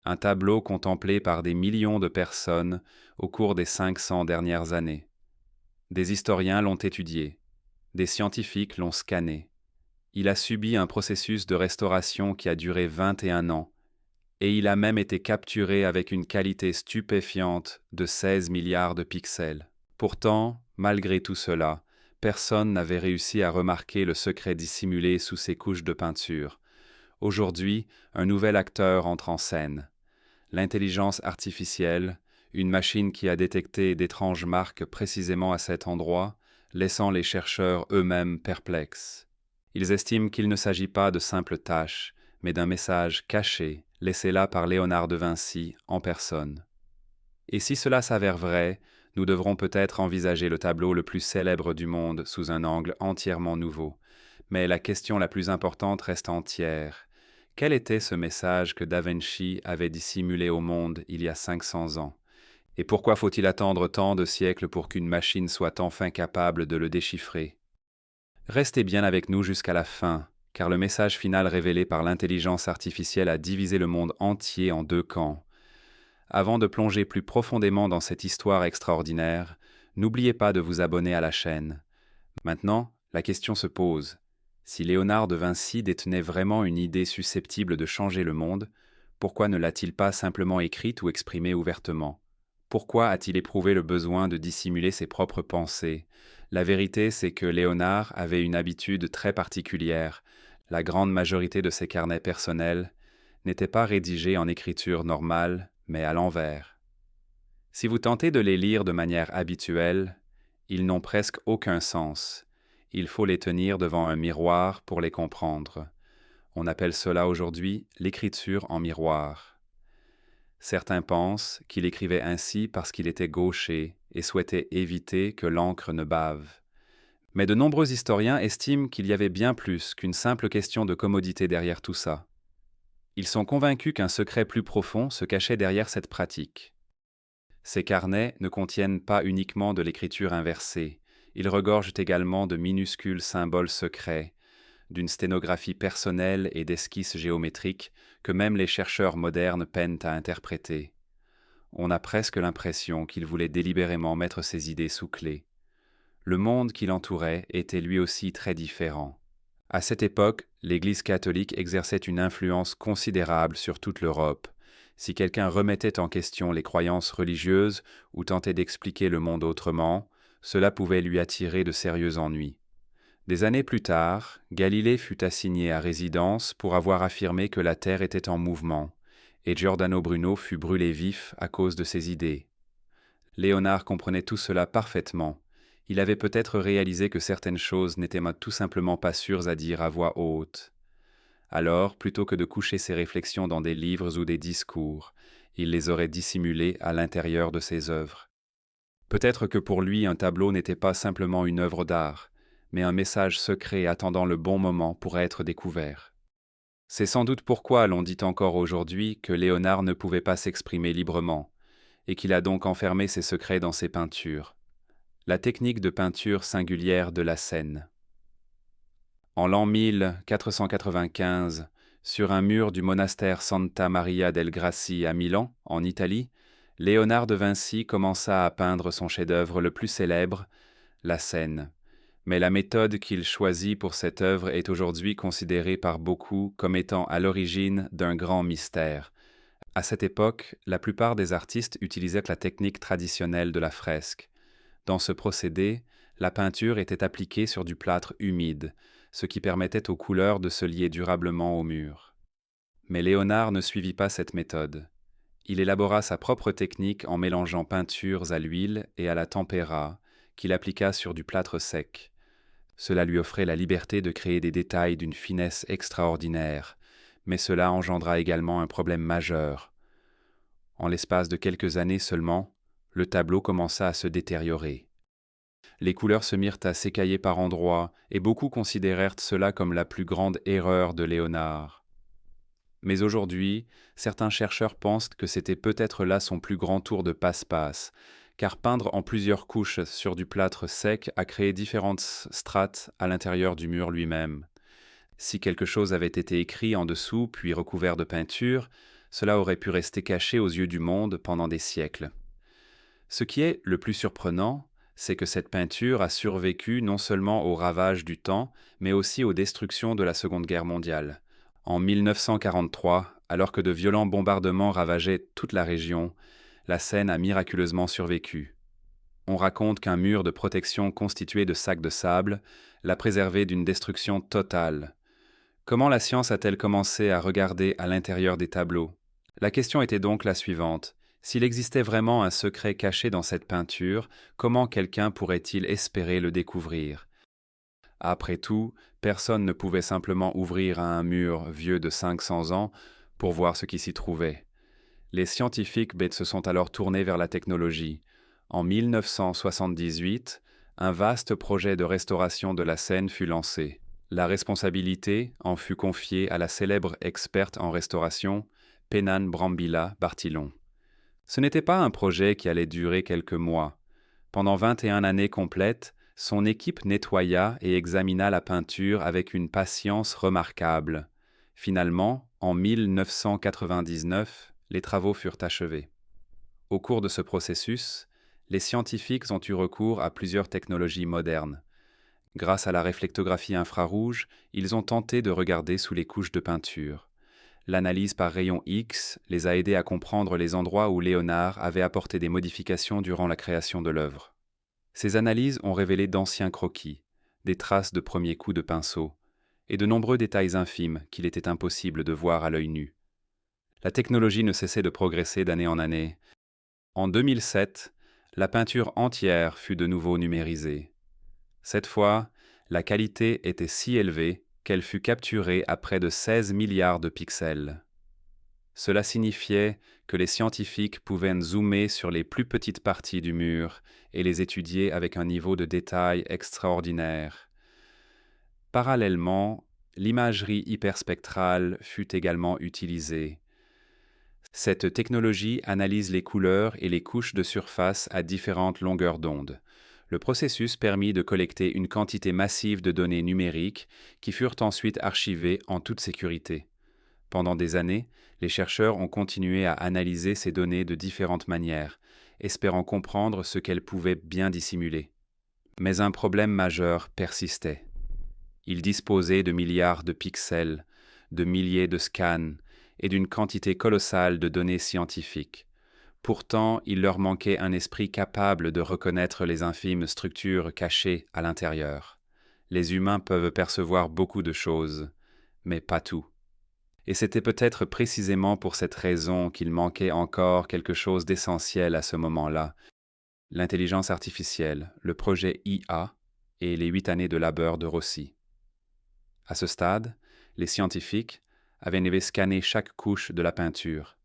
un tableau contemplé par des millions de personnes au cours des 500 dernières années. Des historiens l'ont étudié, des scientifiques l'ont scanné. Il a subi un processus de restauration qui a duré 21 ans, et il a même été capturé avec une qualité stupéfiante de 16 milliards de pixels. Pourtant, malgré tout cela, personne n'avait réussi à remarquer le secret dissimulé sous ces couches de peinture. Aujourd'hui, un nouvel acteur entre en scène. L'intelligence artificielle, une machine qui a détecté d'étranges marques précisément à cet endroit, laissant les chercheurs eux-mêmes perplexes. Ils estiment qu'il ne s'agit pas de simples tâches, mais d'un message caché, laissé là par Léonard de Vinci en personne. Et si cela s'avère vrai, nous devrons peut-être envisager le tableau le plus célèbre du monde sous un angle entièrement nouveau. Mais la question la plus importante reste entière. Quel était ce message que Da Vinci avait dissimulé au monde il y a 500 ans? Et pourquoi faut-il attendre tant de siècles pour qu'une machine soit enfin capable de le déchiffrer? Restez bien avec nous jusqu'à la fin, car le message final révélé par l'intelligence artificielle a divisé le monde entier en deux camps. Avant de plonger plus profondément dans cette histoire extraordinaire, n'oubliez pas de vous abonner à la chaîne. Maintenant, la question se pose. Si Léonard de Vinci détenait vraiment une idée susceptible de changer le monde, pourquoi ne l'a-t-il pas simplement écrite ou exprimée ouvertement? Pourquoi a-t-il éprouvé le besoin de dissimuler ses propres pensées? La vérité, c'est que Léonard avait une habitude très particulière. La grande majorité de ses carnets personnels n'étaient pas rédigés en écriture normale, mais à l'envers. Si vous tentez de les lire de manière habituelle, ils n'ont presque aucun sens. Il faut les tenir devant un miroir pour les comprendre. On appelle cela aujourd'hui l'écriture en miroir. Certains pensent qu'il écrivait ainsi parce qu'il était gaucher et souhaitait éviter que l'encre ne bave. Mais de nombreux historiens estiment qu'il y avait bien plus qu'une simple question de commodité derrière tout ça. Ils sont convaincus qu'un secret plus profond se cachait derrière cette pratique. Ces carnets ne contiennent pas uniquement de l'écriture inversée, ils regorgent également de minuscules symboles secrets, d'une sténographie personnelle et d'esquisses géométriques que même les chercheurs modernes peinent à interpréter. On a presque l'impression qu'il voulait délibérément mettre ses idées sous clé. Le monde qui l'entourait était lui aussi très différent. À cette époque, l'Église catholique exerçait une influence considérable sur toute l'Europe. Si quelqu'un remettait en question les croyances religieuses ou tentait d'expliquer le monde autrement, cela pouvait lui attirer de sérieux ennuis. Des années plus tard, Galilée fut assigné à résidence pour avoir affirmé que la Terre était en mouvement, et Giordano Bruno fut brûlé vif à cause de ses idées. Léonard comprenait tout cela parfaitement. Il avait peut-être réalisé que certaines choses n'étaient tout simplement pas sûres à dire à voix haute. Alors, plutôt que de coucher ses réflexions dans des livres ou des discours, il les aurait dissimulées à l'intérieur de ses œuvres. Peut-être que pour lui, un tableau n'était pas simplement une œuvre d'art, mais un message secret attendant le bon moment pour être découvert. C'est sans doute pourquoi l'on dit encore aujourd'hui que Léonard ne pouvait pas s'exprimer librement, et qu'il a donc enfermé ses secrets dans ses peintures. La technique de peinture singulière de la scène. En l'an 1495, sur un mur du monastère Santa Maria del Grassi à Milan, en Italie, Léonard de Vinci commença à peindre son chef-d'œuvre le plus célèbre, la scène. Mais la méthode qu'il choisit pour cette œuvre est aujourd'hui considérée par beaucoup comme étant à l'origine d'un grand mystère. À cette époque, la plupart des artistes utilisaient la technique traditionnelle de la fresque. Dans ce procédé, la peinture était appliquée sur du plâtre humide, ce qui permettait aux couleurs de se lier durablement au mur. Mais Léonard ne suivit pas cette méthode. Il élabora sa propre technique en mélangeant peintures à l'huile et à la tempera, qu'il appliqua sur du plâtre sec. Cela lui offrait la liberté de créer des détails d'une finesse extraordinaire, mais cela engendra également un problème majeur. En l'espace de quelques années seulement, le tableau commença à se détériorer. Les couleurs se mirent à s'écailler par endroits, et beaucoup considérèrent cela comme la plus grande erreur de Léonard. Mais aujourd'hui, certains chercheurs pensent que c'était peut-être là son plus grand tour de passe-passe, car peindre en plusieurs couches sur du plâtre sec a créé différentes strates à l'intérieur du mur lui-même. Si quelque chose avait été écrit en dessous puis recouvert de peinture, cela aurait pu rester caché aux yeux du monde pendant des siècles. Ce qui est le plus surprenant, c'est que cette peinture a survécu non seulement aux ravages du temps, mais aussi aux destructions de la Seconde Guerre mondiale. En 1943, alors que de violents bombardements ravageaient toute la région, la scène a miraculeusement survécu. On raconte qu'un mur de protection constitué de sacs de sable l'a préservé d'une destruction totale. Comment la science a-t-elle commencé à regarder à l'intérieur des tableaux? La question était donc la suivante. S'il existait vraiment un secret caché dans cette peinture, comment quelqu'un pourrait-il espérer le découvrir? Après tout, personne ne pouvait simplement ouvrir un mur vieux de 500 ans pour voir ce qui s'y trouvait. Les scientifiques se sont alors tournés vers la technologie. En 1978, un vaste projet de restauration de la scène fut lancé. La responsabilité en fut confiée à la célèbre experte en restauration, Penan Brambilla Bartillon. Ce n'était pas un projet qui allait durer quelques mois. Pendant 21 années complètes, son équipe nettoya et examina la peinture avec une patience remarquable. Finalement, en 1999, les travaux furent achevés. Au cours de ce processus, les scientifiques ont eu recours à plusieurs technologies modernes. Grâce à la réflectographie infrarouge, ils ont tenté de regarder sous les couches de peinture. L'analyse par rayons X les a aidés à comprendre les endroits où Léonard avait apporté des modifications durant la création de l'œuvre. Ces analyses ont révélé d'anciens croquis, des traces de premiers coups de pinceau, et de nombreux détails infimes qu'il était impossible de voir à l'œil nu. La technologie ne cessait de progresser d'année en année. En 2007, la peinture entière fut de nouveau numérisée. Cette fois, la qualité était si élevée qu'elle fut capturée à près de 16 milliards de pixels. Cela signifiait que les scientifiques pouvaient zoomer sur les plus petites parties du mur et les étudier avec un niveau de détail extraordinaire. Parallèlement, l'imagerie hyperspectrale fut également utilisée. Cette technologie analyse les couleurs et les couches de surface à différentes longueurs d'onde. Le processus permit de collecter une quantité massive de données numériques qui furent ensuite archivées en toute sécurité. Pendant des années, les chercheurs ont continué à analyser ces données de différentes manières, espérant comprendre ce qu'elles pouvaient bien dissimuler. Mais un problème majeur persistait. Ils disposaient de milliards de pixels, de milliers de scans et d'une quantité colossale de données scientifiques. Pourtant, il leur manquait un esprit capable de reconnaître les infimes structures cachées à l'intérieur. Les humains peuvent percevoir beaucoup de choses, mais pas tout. Et c'était peut-être précisément pour cette raison qu'il manquait encore quelque chose d'essentiel à ce moment-là: l'intelligence artificielle, le projet IA et les 8 années de labeur de Rossi. À ce stade, les scientifiques avaient scanné chaque couche de la peinture.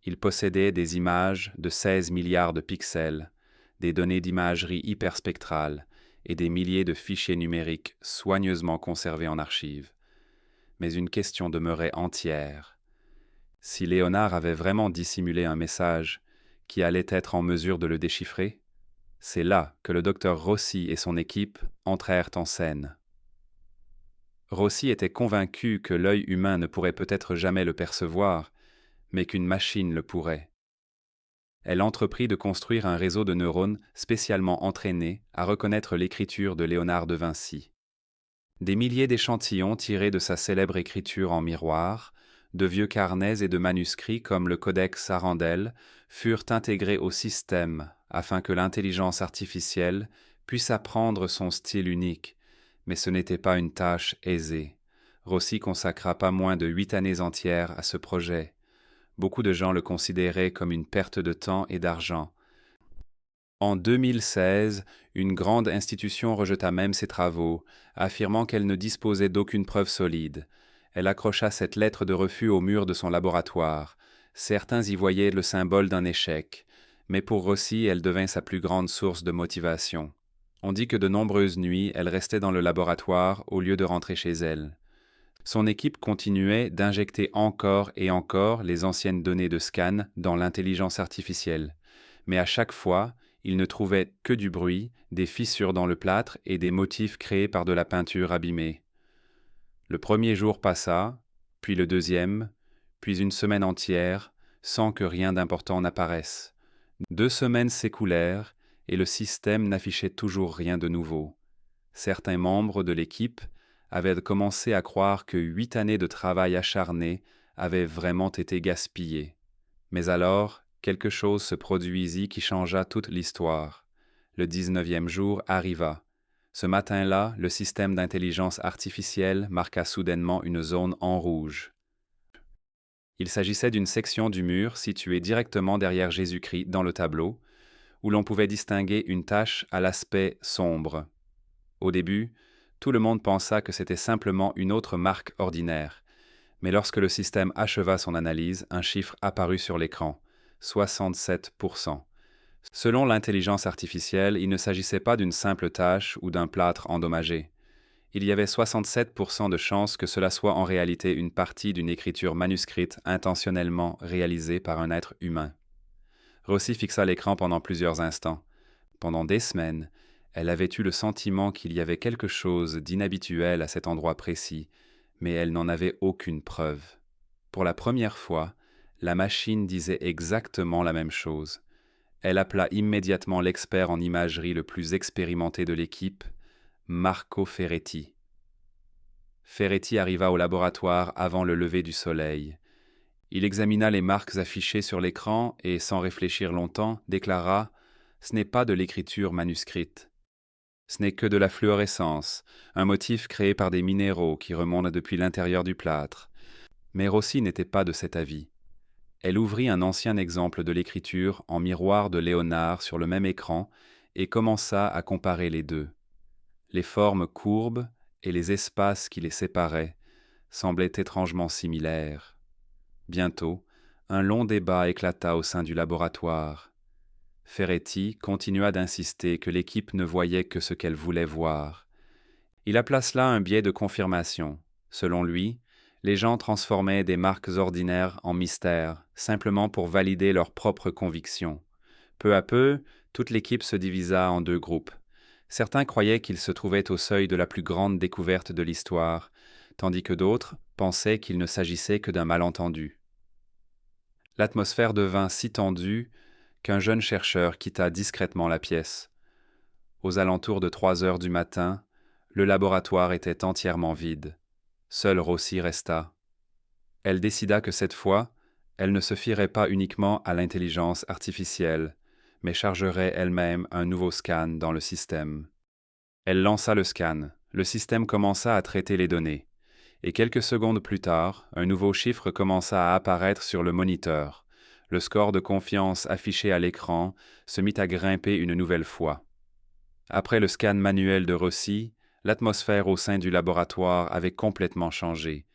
Ils possédaient des images de 16 milliards de pixels, des données d'imagerie hyperspectrale et des milliers de fichiers numériques soigneusement conservés en archives. Mais une question demeurait entière. Si Léonard avait vraiment dissimulé un message, qui allait être en mesure de le déchiffrer? C'est là que le docteur Rossi et son équipe entrèrent en scène. Rossi était convaincu que l'œil humain ne pourrait peut-être jamais le percevoir, mais qu'une machine le pourrait. Elle entreprit de construire un réseau de neurones spécialement entraînés à reconnaître l'écriture de Léonard de Vinci. Des milliers d'échantillons tirés de sa célèbre écriture en miroir, de vieux carnets et de manuscrits comme le Codex Arandel furent intégrés au système afin que l'intelligence artificielle puisse apprendre son style unique. Mais ce n'était pas une tâche aisée. Rossi consacra pas moins de 8 années entières à ce projet. Beaucoup de gens le considéraient comme une perte de temps et d'argent. En 2016, une grande institution rejeta même ses travaux, affirmant qu'elle ne disposait d'aucune preuve solide. Elle accrocha cette lettre de refus au mur de son laboratoire. Certains y voyaient le symbole d'un échec, mais pour Rossi, elle devint sa plus grande source de motivation. On dit que de nombreuses nuits, elle restait dans le laboratoire au lieu de rentrer chez elle. Son équipe continuait d'injecter encore et encore les anciennes données de scan dans l'intelligence artificielle. Mais à chaque fois, il ne trouvait que du bruit, des fissures dans le plâtre et des motifs créés par de la peinture abîmée. Le premier jour passa, puis le deuxième, puis une semaine entière, sans que rien d'important n'apparaisse. 2 semaines s'écoulèrent, et le système n'affichait toujours rien de nouveau. Certains membres de l'équipe avaient commencé à croire que 8 années de travail acharné avaient vraiment été gaspillées. Mais alors, quelque chose se produisit qui changea toute l'histoire. Le 19e jour arriva. Ce matin-là, le système d'intelligence artificielle marqua soudainement une zone en rouge. Il s'agissait d'une section du mur située directement derrière Jésus-Christ dans le tableau, où l'on pouvait distinguer une tache à l'aspect sombre. Au début, tout le monde pensa que c'était simplement une autre marque ordinaire, mais lorsque le système acheva son analyse, un chiffre apparut sur l'écran, 67%. Selon l'intelligence artificielle, il ne s'agissait pas d'une simple tache ou d'un plâtre endommagé. Il y avait 67% de chances que cela soit en réalité une partie d'une écriture manuscrite intentionnellement réalisée par un être humain. Rossi fixa l'écran pendant plusieurs instants. Pendant des semaines, elle avait eu le sentiment qu'il y avait quelque chose d'inhabituel à cet endroit précis, mais elle n'en avait aucune preuve. Pour la première fois, la machine disait exactement la même chose. Elle appela immédiatement l'expert en imagerie le plus expérimenté de l'équipe, Marco Ferretti. Ferretti arriva au laboratoire avant le lever du soleil. Il examina les marques affichées sur l'écran et, sans réfléchir longtemps, déclara « Ce n'est pas de l'écriture manuscrite. Ce n'est que de la fluorescence, un motif créé par des minéraux qui remontent depuis l'intérieur du plâtre. » Mais Rossi n'était pas de cet avis. Elle ouvrit un ancien exemple de l'écriture en miroir de Léonard sur le même écran et commença à comparer les deux. Les formes courbes et les espaces qui les séparaient semblaient étrangement similaires. Bientôt, un long débat éclata au sein du laboratoire. Ferretti continua d'insister que l'équipe ne voyait que ce qu'elle voulait voir. Il appela cela un biais de confirmation. Selon lui, les gens transformaient des marques ordinaires en mystères, simplement pour valider leurs propres convictions. Peu à peu, toute l'équipe se divisa en 2 groupes. Certains croyaient qu'ils se trouvaient au seuil de la plus grande découverte de l'histoire, tandis que d'autres pensaient qu'il ne s'agissait que d'un malentendu. L'atmosphère devint si tendue qu'un jeune chercheur quitta discrètement la pièce. Aux alentours de 3 heures du matin, le laboratoire était entièrement vide. Seule Rossi resta. Elle décida que cette fois, elle ne se fierait pas uniquement à l'intelligence artificielle, mais chargerait elle-même un nouveau scan dans le système. Elle lança le scan. Le système commença à traiter les données. Et quelques secondes plus tard, un nouveau chiffre commença à apparaître sur le moniteur. Le score de confiance affiché à l'écran se mit à grimper une nouvelle fois. Après le scan manuel de Rossi, l'atmosphère au sein du laboratoire avait complètement changé.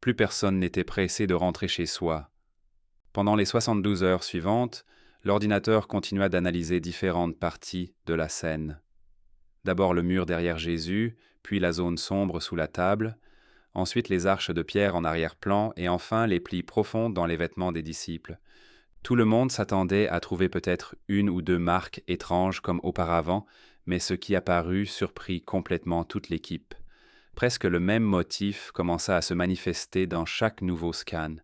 Plus personne n'était pressé de rentrer chez soi. Pendant les 72 heures suivantes, l'ordinateur continua d'analyser différentes parties de la scène. D'abord le mur derrière Jésus, puis la zone sombre sous la table, ensuite les arches de pierre en arrière-plan et enfin les plis profonds dans les vêtements des disciples. Tout le monde s'attendait à trouver peut-être 1 ou 2 marques étranges comme auparavant, mais ce qui apparut surprit complètement toute l'équipe. Presque le même motif commença à se manifester dans chaque nouveau scan.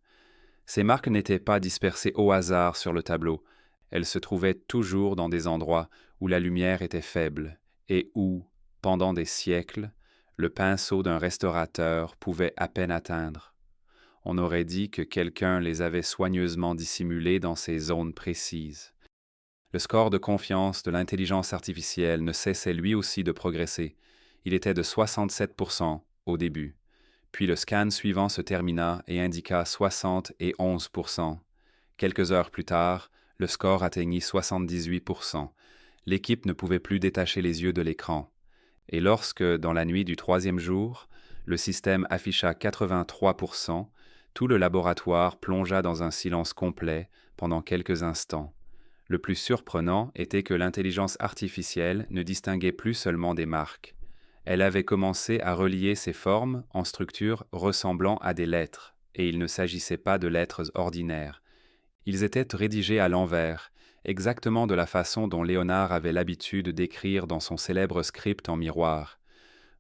Ces marques n'étaient pas dispersées au hasard sur le tableau. Elles se trouvaient toujours dans des endroits où la lumière était faible et où, pendant des siècles, le pinceau d'un restaurateur pouvait à peine atteindre. On aurait dit que quelqu'un les avait soigneusement dissimulés dans ces zones précises. Le score de confiance de l'intelligence artificielle ne cessait lui aussi de progresser. Il était de 67% au début. Puis le scan suivant se termina et indiqua 71%. Quelques heures plus tard, le score atteignit 78%. L'équipe ne pouvait plus détacher les yeux de l'écran. Et lorsque, dans la nuit du 3e jour, le système afficha 83%, tout le laboratoire plongea dans un silence complet pendant quelques instants. Le plus surprenant était que l'intelligence artificielle ne distinguait plus seulement des marques. Elle avait commencé à relier ces formes en structures ressemblant à des lettres, et il ne s'agissait pas de lettres ordinaires. Ils étaient rédigés à l'envers, exactement de la façon dont Léonard avait l'habitude d'écrire dans son célèbre script en miroir.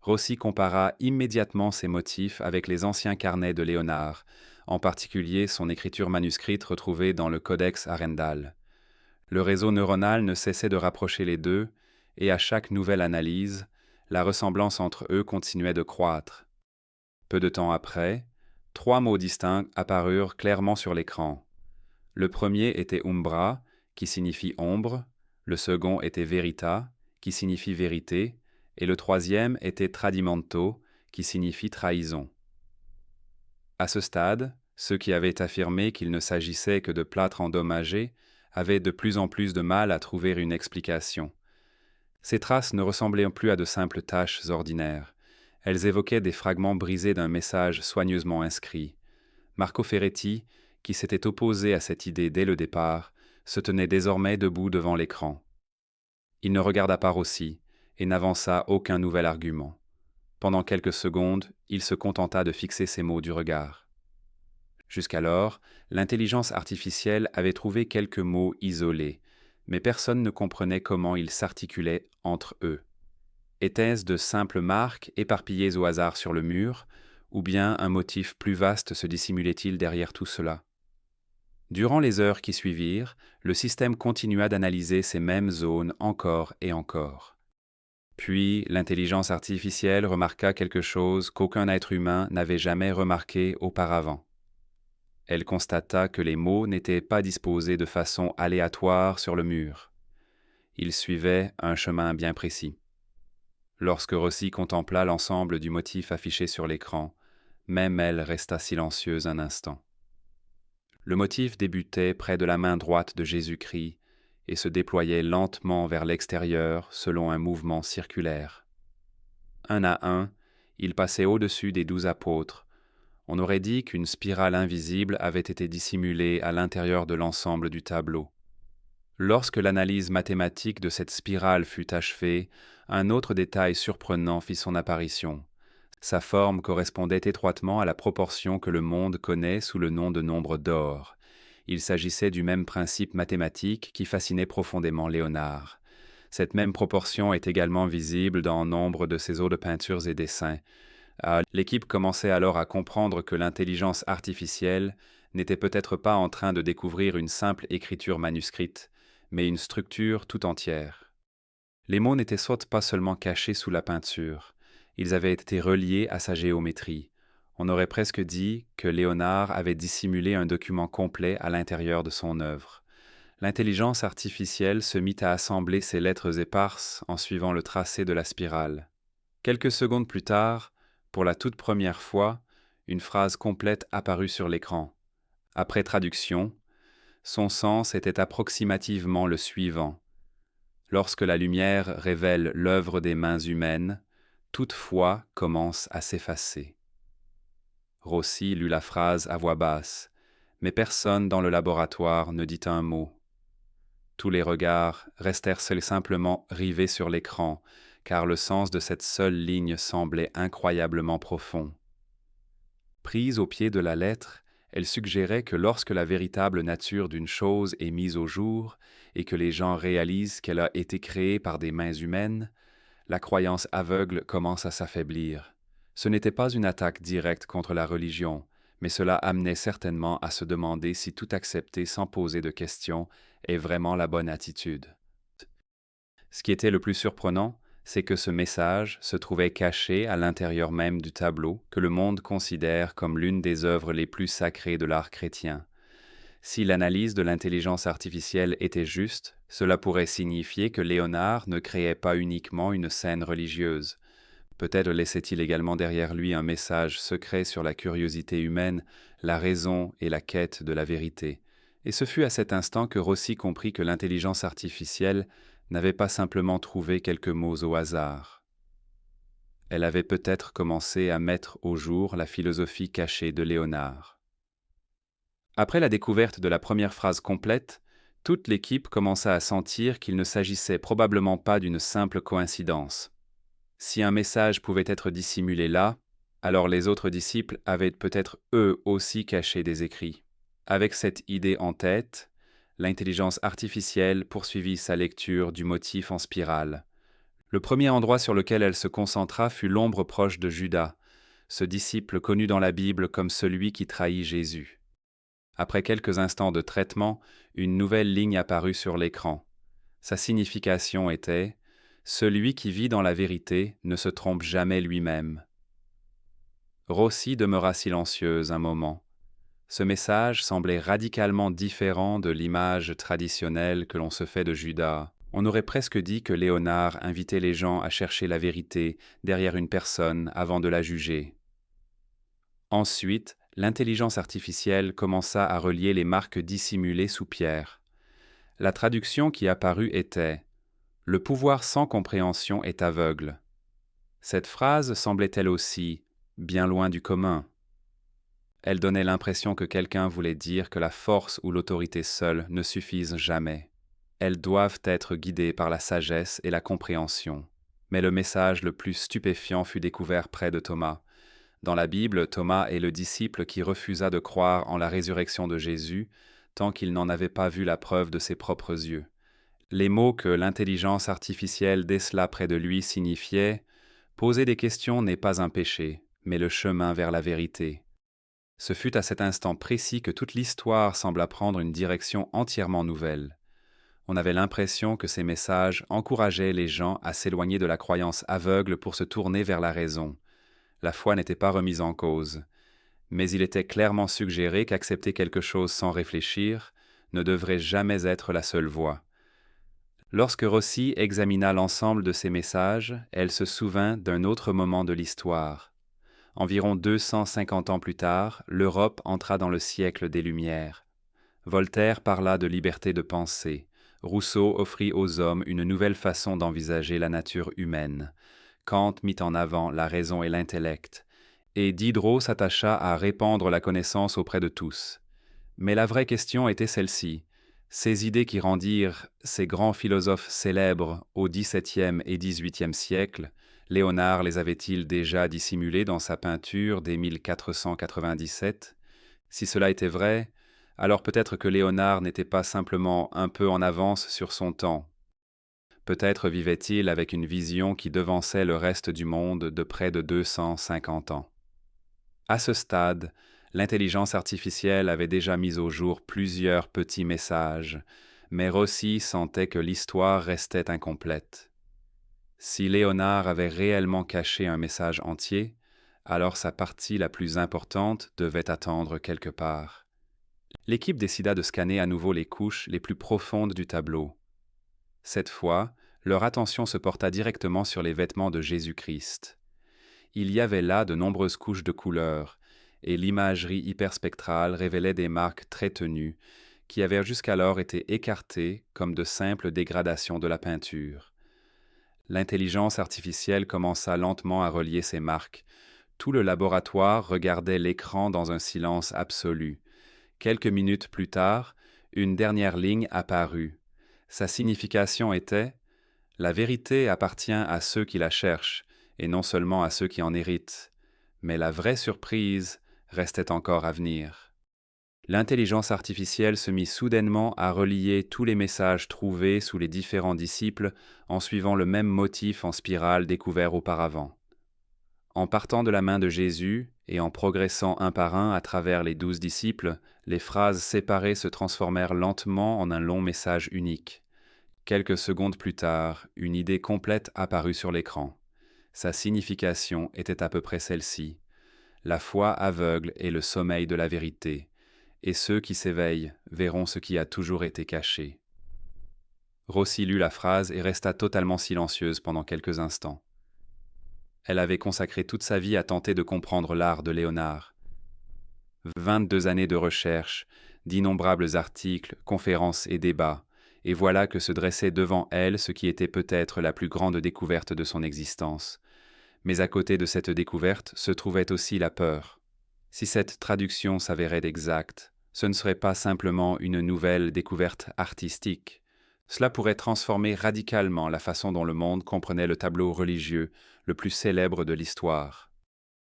Rossi compara immédiatement ces motifs avec les anciens carnets de Léonard, en particulier son écriture manuscrite retrouvée dans le Codex Arendal. Le réseau neuronal ne cessait de rapprocher les deux, et à chaque nouvelle analyse, la ressemblance entre eux continuait de croître. Peu de temps après, 3 mots distincts apparurent clairement sur l'écran. Le premier était Umbra, qui signifie ombre, le second était Verita, qui signifie vérité, et le troisième était Tradimento, qui signifie trahison. À ce stade, ceux qui avaient affirmé qu'il ne s'agissait que de plâtre endommagé avaient de plus en plus de mal à trouver une explication. Ces traces ne ressemblaient plus à de simples taches ordinaires. Elles évoquaient des fragments brisés d'un message soigneusement inscrit. Marco Ferretti, qui s'était opposé à cette idée dès le départ, se tenait désormais debout devant l'écran. Il ne regarda pas Rossi et n'avança aucun nouvel argument. Pendant quelques secondes, il se contenta de fixer ses mots du regard. Jusqu'alors, l'intelligence artificielle avait trouvé quelques mots isolés, mais personne ne comprenait comment ils s'articulaient entre eux. Étaient-ce de simples marques éparpillées au hasard sur le mur, ou bien un motif plus vaste se dissimulait-il derrière tout cela? Durant les heures qui suivirent, le système continua d'analyser ces mêmes zones encore et encore. Puis, l'intelligence artificielle remarqua quelque chose qu'aucun être humain n'avait jamais remarqué auparavant. Elle constata que les mots n'étaient pas disposés de façon aléatoire sur le mur. Ils suivaient un chemin bien précis. Lorsque Rossi contempla l'ensemble du motif affiché sur l'écran, même elle resta silencieuse un instant. Le motif débutait près de la main droite de Jésus-Christ et se déployait lentement vers l'extérieur selon un mouvement circulaire. Un à un, il passait au-dessus des 12 apôtres. On aurait dit qu'une spirale invisible avait été dissimulée à l'intérieur de l'ensemble du tableau. Lorsque l'analyse mathématique de cette spirale fut achevée, un autre détail surprenant fit son apparition. Sa forme correspondait étroitement à la proportion que le monde connaît sous le nom de nombre d'or. Il s'agissait du même principe mathématique qui fascinait profondément Léonard. Cette même proportion est également visible dans nombre de ses autres peintures et dessins. L'équipe commençait alors à comprendre que l'intelligence artificielle n'était peut-être pas en train de découvrir une simple écriture manuscrite, mais une structure tout entière. Les mots n'étaient soit pas seulement cachés sous la peinture, ils avaient été reliés à sa géométrie. On aurait presque dit que Léonard avait dissimulé un document complet à l'intérieur de son œuvre. L'intelligence artificielle se mit à assembler ces lettres éparses en suivant le tracé de la spirale. Quelques secondes plus tard, pour la toute première fois, une phrase complète apparut sur l'écran. Après traduction, son sens était approximativement le suivant. Lorsque la lumière révèle l'œuvre des mains humaines, toute foi commence à s'effacer. Rossi lut la phrase à voix basse, mais personne dans le laboratoire ne dit un mot. Tous les regards restèrent simplement rivés sur l'écran, car le sens de cette seule ligne semblait incroyablement profond. Prise au pied de la lettre, elle suggérait que lorsque la véritable nature d'une chose est mise au jour et que les gens réalisent qu'elle a été créée par des mains humaines, la croyance aveugle commence à s'affaiblir. Ce n'était pas une attaque directe contre la religion, mais cela amenait certainement à se demander si tout accepter sans poser de questions est vraiment la bonne attitude. Ce qui était le plus surprenant, c'est que ce message se trouvait caché à l'intérieur même du tableau que le monde considère comme l'une des œuvres les plus sacrées de l'art chrétien. Si l'analyse de l'intelligence artificielle était juste, cela pourrait signifier que Léonard ne créait pas uniquement une scène religieuse. Peut-être laissait-il également derrière lui un message secret sur la curiosité humaine, la raison et la quête de la vérité. Et ce fut à cet instant que Rossi comprit que l'intelligence artificielle n'avait pas simplement trouvé quelques mots au hasard. Elle avait peut-être commencé à mettre au jour la philosophie cachée de Léonard. Après la découverte de la première phrase complète, toute l'équipe commença à sentir qu'il ne s'agissait probablement pas d'une simple coïncidence. Si un message pouvait être dissimulé là, alors les autres disciples avaient peut-être eux aussi caché des écrits. Avec cette idée en tête, l'intelligence artificielle poursuivit sa lecture du motif en spirale. Le premier endroit sur lequel elle se concentra fut l'ombre proche de Judas. ce disciple connu dans la Bible comme celui qui trahit Jésus. Après quelques instants de traitement, une nouvelle ligne apparut sur l'écran. Sa signification était « Celui qui vit dans la vérité ne se trompe jamais lui-même ». Rossi demeura silencieuse un moment. Ce message semblait radicalement différent de l'image traditionnelle que l'on se fait de Judas. On aurait presque dit que Léonard invitait les gens à chercher la vérité derrière une personne avant de la juger. Ensuite, l'intelligence artificielle commença à relier les marques dissimulées sous Pierre. La traduction qui apparut était « Le pouvoir sans compréhension est aveugle ». Cette phrase semblait elle aussi bien loin du commun. Elle donnait l'impression que quelqu'un voulait dire que la force ou l'autorité seule ne suffisent jamais. Elles doivent être guidées par la sagesse et la compréhension. Mais le message le plus stupéfiant fut découvert près de Thomas. Dans la Bible, Thomas est le disciple qui refusa de croire en la résurrection de Jésus tant qu'il n'en avait pas vu la preuve de ses propres yeux. Les mots que l'intelligence artificielle décela près de lui signifiaient « Poser des questions n'est pas un péché, mais le chemin vers la vérité ». Ce fut à cet instant précis que toute l'histoire sembla prendre une direction entièrement nouvelle. On avait l'impression que ces messages encourageaient les gens à s'éloigner de la croyance aveugle pour se tourner vers la raison. La foi n'était pas remise en cause, mais il était clairement suggéré qu'accepter quelque chose sans réfléchir ne devrait jamais être la seule voie. Lorsque Rossi examina l'ensemble de ces messages, elle se souvint d'un autre moment de l'histoire. Environ 250 ans plus tard, l'Europe entra dans le siècle des Lumières. Voltaire parla de liberté de pensée. Rousseau offrit aux hommes une nouvelle façon d'envisager la nature humaine. Kant mit en avant la raison et l'intellect. Et Diderot s'attacha à répandre la connaissance auprès de tous. Mais la vraie question était celle-ci. Ces idées qui rendirent ces grands philosophes célèbres au XVIIe et XVIIIe siècle, Léonard les avait-il déjà dissimulés dans sa peinture dès 1497 ? Si cela était vrai, alors peut-être que Léonard n'était pas simplement un peu en avance sur son temps. Peut-être vivait-il avec une vision qui devançait le reste du monde de près de 250 ans. À ce stade, l'intelligence artificielle avait déjà mis au jour plusieurs petits messages, mais Rossi sentait que l'histoire restait incomplète. Si Léonard avait réellement caché un message entier, alors sa partie la plus importante devait attendre quelque part. L'équipe décida de scanner à nouveau les couches les plus profondes du tableau. Cette fois, leur attention se porta directement sur les vêtements de Jésus-Christ. Il y avait là de nombreuses couches de couleurs, et l'imagerie hyperspectrale révélait des marques très tenues, qui avaient jusqu'alors été écartées comme de simples dégradations de la peinture. L'intelligence artificielle commença lentement à relier ces marques. Tout le laboratoire regardait l'écran dans un silence absolu. Quelques minutes plus tard, une dernière ligne apparut. Sa signification était « La vérité appartient à ceux qui la cherchent, et non seulement à ceux qui en héritent. Mais la vraie surprise restait encore à venir. » L'intelligence artificielle se mit soudainement à relier tous les messages trouvés sous les différents disciples en suivant le même motif en spirale découvert auparavant. En partant de la main de Jésus et en progressant un par un à travers les 12 disciples, les phrases séparées se transformèrent lentement en un long message unique. Quelques secondes plus tard, une idée complète apparut sur l'écran. Sa signification était à peu près celle-ci. La foi aveugle est le sommeil de la vérité, et ceux qui s'éveillent verront ce qui a toujours été caché. Rossi lut la phrase et resta totalement silencieuse pendant quelques instants. Elle avait consacré toute sa vie à tenter de comprendre l'art de Léonard. 22 années de recherche, d'innombrables articles, conférences et débats, et voilà que se dressait devant elle ce qui était peut-être la plus grande découverte de son existence. Mais à côté de cette découverte se trouvait aussi la peur. Si cette traduction s'avérait exacte, ce ne serait pas simplement une nouvelle découverte artistique. Cela pourrait transformer radicalement la façon dont le monde comprenait le tableau religieux le plus célèbre de l'histoire.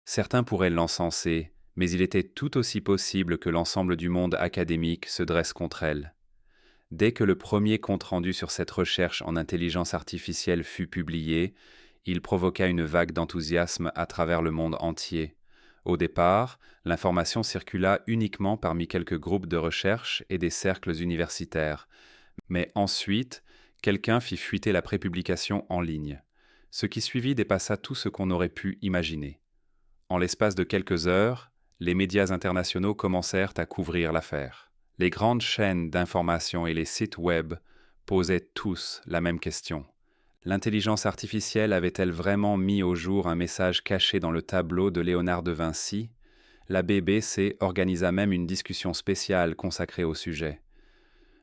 Certains pourraient l'encenser, mais il était tout aussi possible que l'ensemble du monde académique se dresse contre elle. Dès que le premier compte-rendu sur cette recherche en intelligence artificielle fut publié, il provoqua une vague d'enthousiasme à travers le monde entier. Au départ, l'information circula uniquement parmi quelques groupes de recherche et des cercles universitaires. Mais ensuite, quelqu'un fit fuiter la prépublication en ligne. Ce qui suivit dépassa tout ce qu'on aurait pu imaginer. En l'espace de quelques heures, les médias internationaux commencèrent à couvrir l'affaire. Les grandes chaînes d'information et les sites web posaient tous la même question. L'intelligence artificielle avait-elle vraiment mis au jour un message caché dans le tableau de Léonard de Vinci? La BBC organisa même une discussion spéciale consacrée au sujet.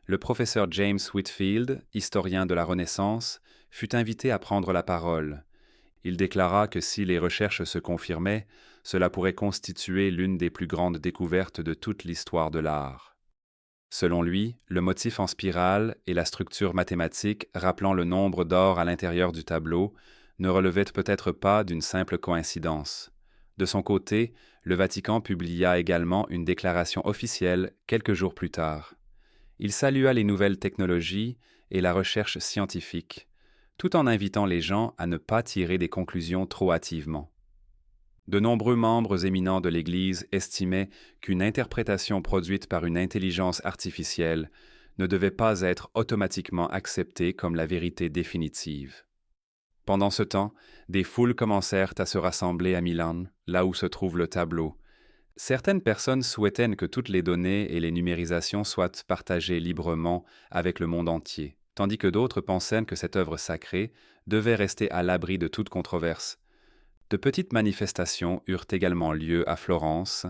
Le professeur James Whitfield, historien de la Renaissance, fut invité à prendre la parole. Il déclara que si les recherches se confirmaient, cela pourrait constituer l'une des plus grandes découvertes de toute l'histoire de l'art. Selon lui, le motif en spirale et la structure mathématique rappelant le nombre d'or à l'intérieur du tableau ne relevaient peut-être pas d'une simple coïncidence. De son côté, le Vatican publia également une déclaration officielle quelques jours plus tard. Il salua les nouvelles technologies et la recherche scientifique, tout en invitant les gens à ne pas tirer des conclusions trop hâtivement. De nombreux membres éminents de l'Église estimaient qu'une interprétation produite par une intelligence artificielle ne devait pas être automatiquement acceptée comme la vérité définitive. Pendant ce temps, des foules commencèrent à se rassembler à Milan, là où se trouve le tableau. Certaines personnes souhaitaient que toutes les données et les numérisations soient partagées librement avec le monde entier, tandis que d'autres pensaient que cette œuvre sacrée devait rester à l'abri de toute controverse. De petites manifestations eurent également lieu à Florence,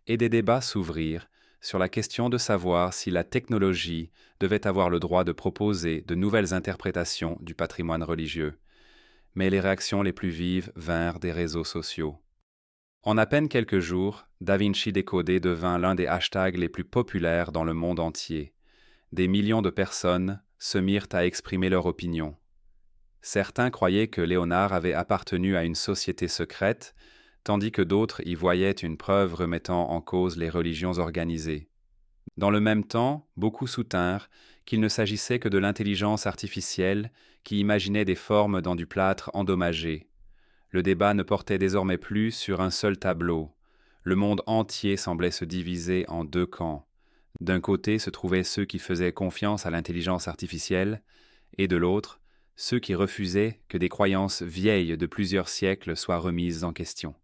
et des débats s'ouvrirent sur la question de savoir si la technologie devait avoir le droit de proposer de nouvelles interprétations du patrimoine religieux. Mais les réactions les plus vives vinrent des réseaux sociaux. En à peine quelques jours, Da Vinci Décodé devint l'un des hashtags les plus populaires dans le monde entier. Des millions de personnes se mirent à exprimer leur opinion. Certains croyaient que Léonard avait appartenu à une société secrète, tandis que d'autres y voyaient une preuve remettant en cause les religions organisées. Dans le même temps, beaucoup soutinrent qu'il ne s'agissait que de l'intelligence artificielle qui imaginait des formes dans du plâtre endommagé. Le débat ne portait désormais plus sur un seul tableau. Le monde entier semblait se diviser en deux camps. D'un côté se trouvaient ceux qui faisaient confiance à l'intelligence artificielle, et de l'autre, ceux qui refusaient que des croyances vieilles de plusieurs siècles soient remises en question.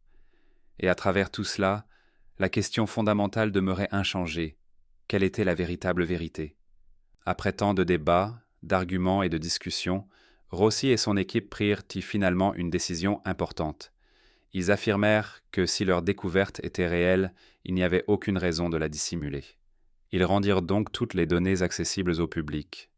Et à travers tout cela, la question fondamentale demeurait inchangée. Quelle était la véritable vérité? Après tant de débats, d'arguments et de discussions, Rossi et son équipe prirent finalement une décision importante. Ils affirmèrent que si leur découverte était réelle, il n'y avait aucune raison de la dissimuler. Ils rendirent donc toutes les données accessibles au public.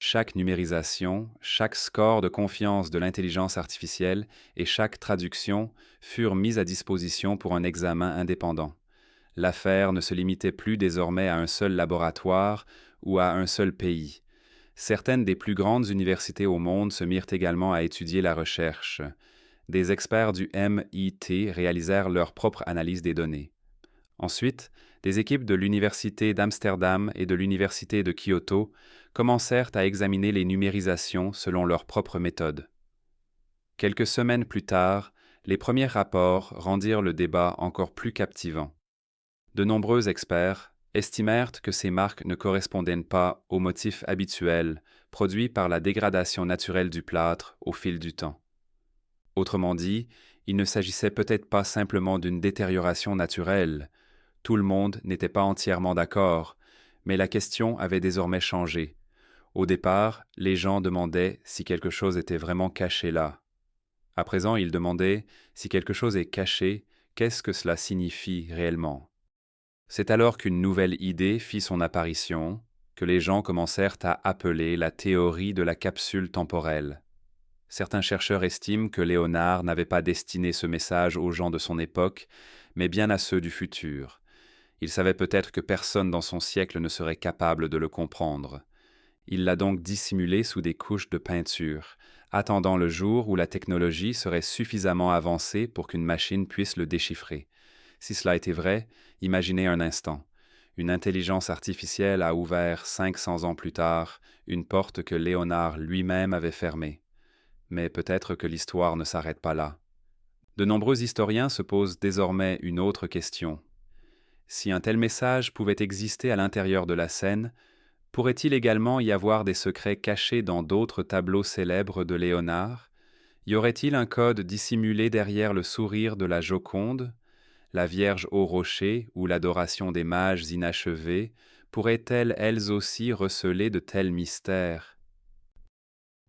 Chaque numérisation, chaque score de confiance de l'intelligence artificielle et chaque traduction furent mises à disposition pour un examen indépendant. L'affaire ne se limitait plus désormais à un seul laboratoire ou à un seul pays. Certaines des plus grandes universités au monde se mirent également à étudier la recherche. Des experts du MIT réalisèrent leur propre analyse des données. Ensuite, des équipes de l'Université d'Amsterdam et de l'Université de Kyoto commencèrent à examiner les numérisations selon leurs propres méthodes. Quelques semaines plus tard, les premiers rapports rendirent le débat encore plus captivant. De nombreux experts estimèrent que ces marques ne correspondaient pas aux motifs habituels produits par la dégradation naturelle du plâtre au fil du temps. Autrement dit, il ne s'agissait peut-être pas simplement d'une détérioration naturelle. Tout le monde n'était pas entièrement d'accord, mais la question avait désormais changé. Au départ, les gens demandaient si quelque chose était vraiment caché là. À présent, ils demandaient si quelque chose est caché, qu'est-ce que cela signifie réellement? C'est alors qu'une nouvelle idée fit son apparition, que les gens commencèrent à appeler la théorie de la capsule temporelle. Certains chercheurs estiment que Léonard n'avait pas destiné ce message aux gens de son époque, mais bien à ceux du futur. Il savait peut-être que personne dans son siècle ne serait capable de le comprendre. Il l'a donc dissimulé sous des couches de peinture, attendant le jour où la technologie serait suffisamment avancée pour qu'une machine puisse le déchiffrer. Si cela était vrai, imaginez un instant. Une intelligence artificielle a ouvert 500 ans plus tard une porte que Léonard lui-même avait fermée. Mais peut-être que l'histoire ne s'arrête pas là. De nombreux historiens se posent désormais une autre question. Si un tel message pouvait exister à l'intérieur de la scène, pourrait-il également y avoir des secrets cachés dans d'autres tableaux célèbres de Léonard? Y aurait-il un code dissimulé derrière le sourire de la Joconde? La Vierge au rocher ou l'adoration des mages inachevés pourraient-elles elles aussi receler de tels mystères?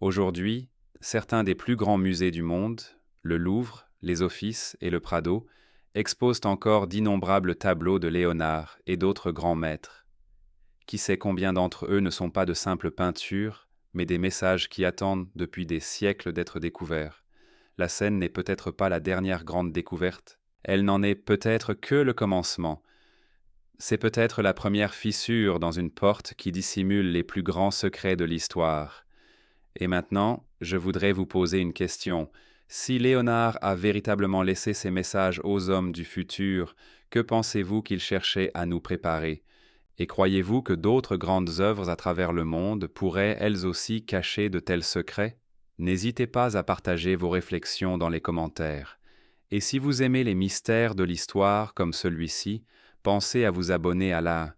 Aujourd'hui, certains des plus grands musées du monde, le Louvre, les Offices et le Prado, exposent encore d'innombrables tableaux de Léonard et d'autres grands maîtres. Qui sait combien d'entre eux ne sont pas de simples peintures, mais des messages qui attendent depuis des siècles d'être découverts. La scène n'est peut-être pas la dernière grande découverte, elle n'en est peut-être que le commencement. C'est peut-être la première fissure dans une porte qui dissimule les plus grands secrets de l'histoire. Et maintenant, je voudrais vous poser une question. Si Léonard a véritablement laissé ses messages aux hommes du futur, que pensez-vous qu'il cherchait à nous préparer? Et croyez-vous que d'autres grandes œuvres à travers le monde pourraient elles aussi cacher de tels secrets? N'hésitez pas à partager vos réflexions dans les commentaires. Et si vous aimez les mystères de l'histoire comme celui-ci, pensez à vous abonner à la